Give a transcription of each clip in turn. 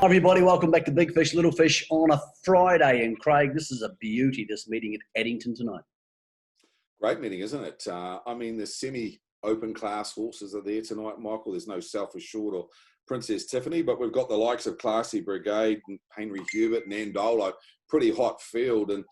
Hi everybody, welcome back to Big Fish, Little Fish on a Friday. And Craig, this is a beauty, this meeting at Addington tonight. Great meeting, isn't it? The semi-open class horses are there tonight, Michael. There's no Self-Assured or Princess Tiffany, but we've got the likes of Classy Brigade, and Henry Hubert and Andolo. Pretty hot field and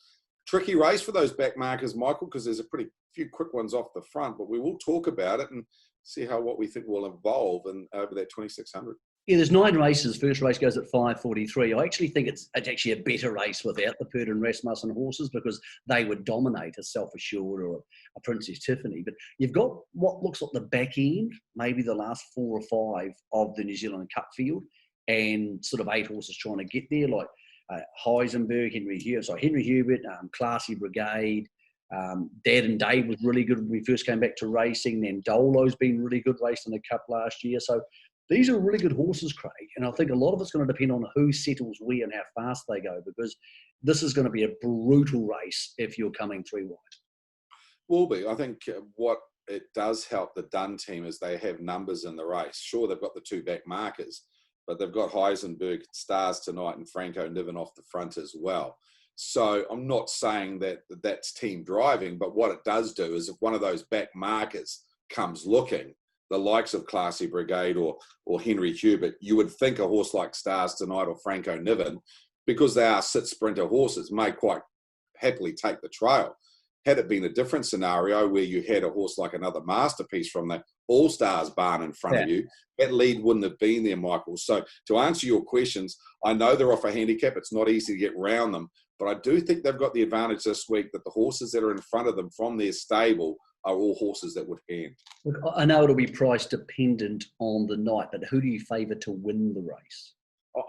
tricky race for those back markers, Michael, because there's a pretty few quick ones off the front, but we will talk about it and see what we think will evolve over that 2600. Yeah, there's 9 races. First race goes at 5:43. I actually think it's actually a better race without the Pert and Rasmussen horses because they would dominate a Self-Assured or a Princess Tiffany. But you've got what looks like the back end, maybe the last 4 or 5 of the New Zealand Cup field, and sort of 8 horses trying to get there, like Heisenberg, Henry Hubert, Classy Brigade. Dad and Dave was really good when we first came back to racing. Then Dolo's been really good raced in the Cup last year. So these are really good horses, Craig, and I think a lot of it's going to depend on who settles where and how fast they go, because this is going to be a brutal race if you're coming 3 wide. Will be. I think what it does help the Dunn team is they have numbers in the race. Sure, they've got the 2 back markers, but they've got Heisenberg, Stars tonight, and Franco Niven off the front as well. So I'm not saying that that's team driving, but what it does do is if one of those back markers comes looking, the likes of Classy Brigade or Henry Hubert, you would think a horse like Stars Tonight or Franco Niven, because they are sit sprinter horses, may quite happily take the trail. Had it been a different scenario where you had a horse like Another Masterpiece from the All-Stars barn in front of you, that lead wouldn't have been there, Michael. So to answer your questions, I know they're off a handicap. It's not easy to get round them, but I do think they've got the advantage this week that the horses that are in front of them from their stable are all horses that would hand. Look, I know it'll be price dependent on the night, but who do you favour to win the race?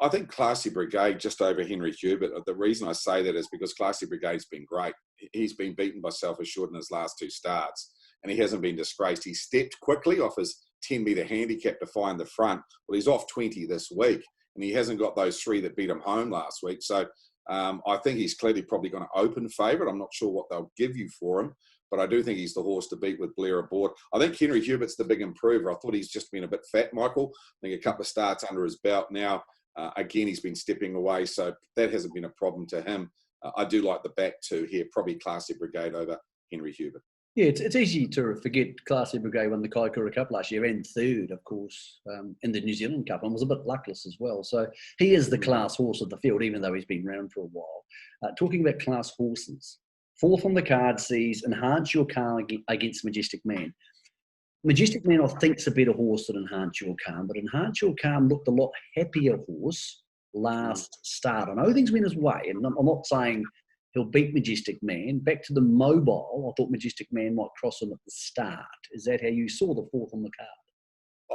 I think Classy Brigade just over Henry Hubert. The reason I say that is because Classy Brigade's been great. He's been beaten by Self-Assured in his last 2 starts, and he hasn't been disgraced. He stepped quickly off his 10-metre handicap to find the front. Well, he's off 20 this week, and he hasn't got those 3 that beat him home last week. So I think he's clearly probably going to open favourite. I'm not sure what they'll give you for him, but I do think he's the horse to beat with Blair aboard. I think Henry Hubert's the big improver. I thought he's just been a bit fat, Michael. I think a couple of starts under his belt now. Again, he's been stepping away, so that hasn't been a problem to him. I do like the back 2 here, probably Classy Brigade over Henry Hubert. Yeah, it's easy to forget Classy Brigade won the Kaikoura Cup last year and 3rd, of course, in the New Zealand Cup, and was a bit luckless as well. So he is the class horse of the field, even though he's been around for a while. Talking about class horses, 4th on the card sees Enhance Your Calm against Majestic Man. Majestic Man, I think, is a better horse than Enhance Your Calm, but Enhance Your Calm looked a lot happier horse last start. I know things went his way, and I'm not saying he'll beat Majestic Man. Back to the mobile, I thought Majestic Man might cross him at the start. Is that how you saw the 4th on the card?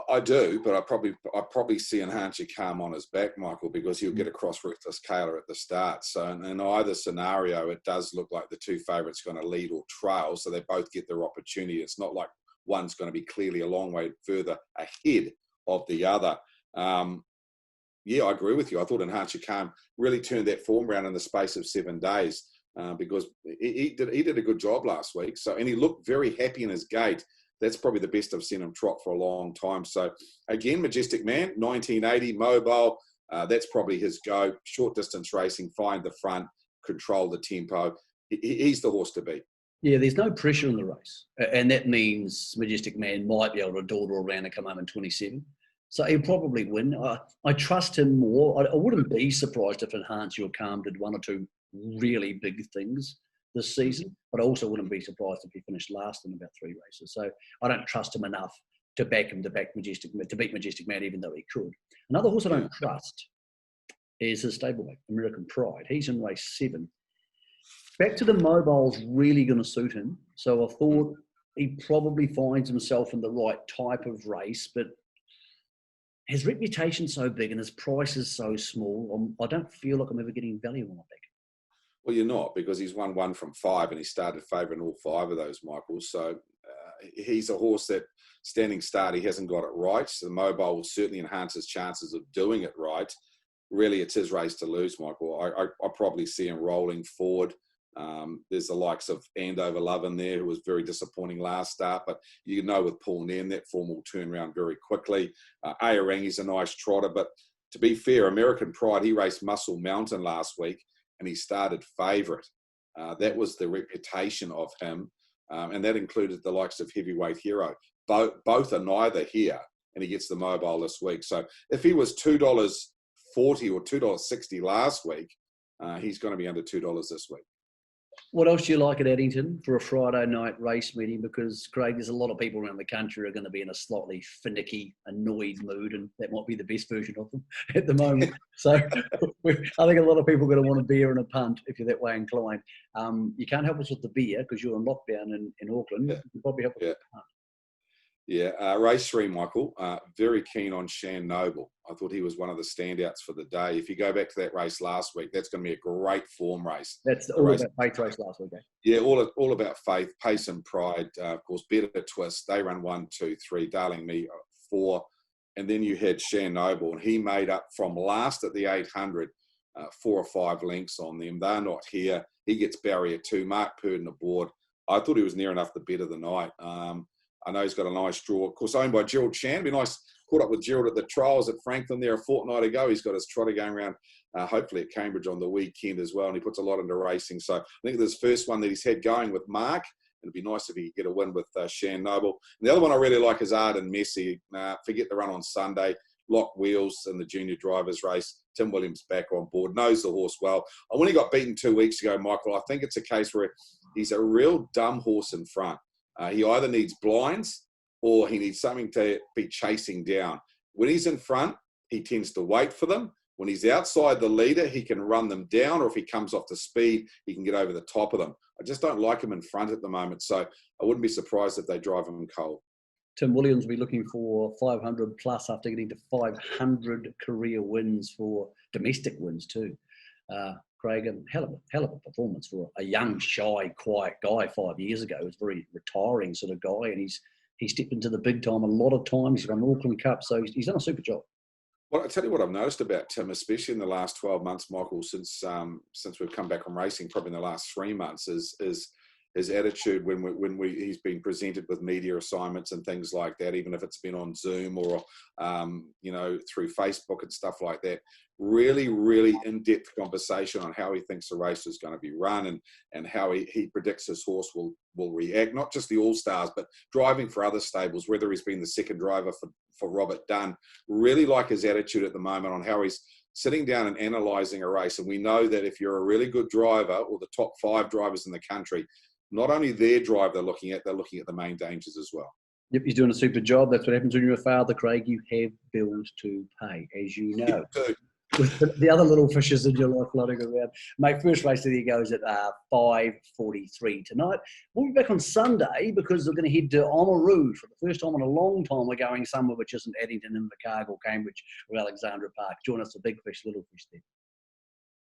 I do, but I probably see Enhance Your Calm on his back, Michael, because he'll get across Reckless Kayla at the start. So in either scenario, it does look like the 2 favourites going to lead or trail, so they both get their opportunity. It's not like one's going to be clearly a long way further ahead of the other. Yeah, I agree with you. I thought Enhance Your Calm really turned that form around in the space of 7 days because he did a good job last week. So, and he looked very happy in his gait. That's probably the best I've seen him trot for a long time. So, again, Majestic Man, 1980, mobile. That's probably his go. Short distance racing, find the front, control the tempo. He's the horse to beat. Yeah, there's no pressure in the race. And that means Majestic Man might be able to dawdle around and come home in 27. So he'll probably win. I trust him more. I wouldn't be surprised if Enhance Your Calm did 1 or 2 really big things this season, but I also wouldn't be surprised if he finished last in about 3 races. So I don't trust him enough to back him to beat Majestic Man, even though he could. Another horse I don't trust is his stablemate, American Pride. He's in race 7. Back to the mobile's really going to suit him. So I thought he probably finds himself in the right type of race, but his reputation's so big and his price is so small, I don't feel like I'm ever getting value on my back. Well, you're not, because he's won 1 from 5 and he started favouring all 5 of those, Michael. So he's a horse that standing start, he hasn't got it right. So the mobile will certainly enhance his chances of doing it right. Really, it's his race to lose, Michael. I probably see him rolling forward. There's the likes of Andover Love in there, who was very disappointing last start, but you know with Paul Nairn, that form will turn around very quickly. Ayarangi's a nice trotter, but to be fair, American Pride, he raced Muscle Mountain last week and he started favourite. That was the reputation of him, and that included the likes of Heavyweight Hero. Both are neither here, and he gets the mobile this week. So if he was $2.40 or $2.60 last week, he's going to be under $2 this week. What else do you like at Addington for a Friday night race meeting? Because, Craig, there's a lot of people around the country who are going to be in a slightly finicky, annoyed mood, and that might be the best version of them at the moment. So I think a lot of people are going to want a beer and a punt if you're that way inclined. You can't help us with the beer because you're on lockdown in Auckland. Yeah. You can probably help us with the punt. Yeah, race 3, Michael, very keen on Shan Noble. I thought he was one of the standouts for the day. If you go back to that race last week, that's going to be a great form race. That's all about Faith race last week, eh? Yeah, all about Faith, Pace and Pride. Of course, Better Twist. They run 1, 2, 3. Darling Me 4, and then you had Shan Noble, and he made up from last at the 800, 4 or 5 lengths on them. They're not here. He gets barrier 2. Mark Purdon aboard. I thought he was near enough to bet of the night. I know he's got a nice draw. Of course, owned by Gerald Chan. It'd be nice. Caught up with Gerald at the trials at Franklin there a fortnight ago. He's got his trotter going around, hopefully at Cambridge on the weekend as well. And he puts a lot into racing. So I think this first one that he's had going with Mark. It'd be nice if he could get a win with Shan Noble. And the other one I really like is Arden Messi. Forget the run on Sunday. Lock wheels in the junior drivers race. Tim Williams back on board. Knows the horse well. When he got beaten 2 weeks ago, Michael, I think it's a case where he's a real dumb horse in front. He either needs blinds or he needs something to be chasing down. When he's in front, he tends to wait for them. When he's outside the leader, he can run them down, or if he comes off the speed, he can get over the top of them. I just don't like him in front at the moment, so I wouldn't be surprised if they drive him cold. Tim Williams will be looking for 500 plus after getting to 500 career wins for domestic wins too. Craig, hell of a performance for a young, shy, quiet guy 5 years ago. He was a very retiring sort of guy, and he stepped into the big time a lot of times. He's won the Auckland Cup, so he's done a super job. Well, I tell you what I've noticed about Tim, especially in the last 12 months, Michael, since we've come back from racing, probably in the last 3 months, is his attitude when he's been presented with media assignments and things like that, even if it's been on Zoom or through Facebook and stuff like that. Really, really in-depth conversation on how he thinks the race is going to be run and how he predicts his horse will react. Not just the All-Stars, but driving for other stables, whether he's been the second driver for Robert Dunn. Really like his attitude at the moment on how he's sitting down and analysing a race. And we know that if you're a really good driver, or the top 5 drivers in the country, not only their drive they're looking at the main dangers as well. Yep, he's doing a super job. That's what happens when you're a father, Craig. You have bills to pay, as you know. With the other little fishes in your life floating around. Mate, first race of the year goes at 5:43 tonight. We'll be back on Sunday because we're going to head to Oamaru for the first time in a long time. We're going somewhere which isn't Addington, Invercargill, Cambridge or Alexandra Park. Join us for Big Fish, Little Fish there.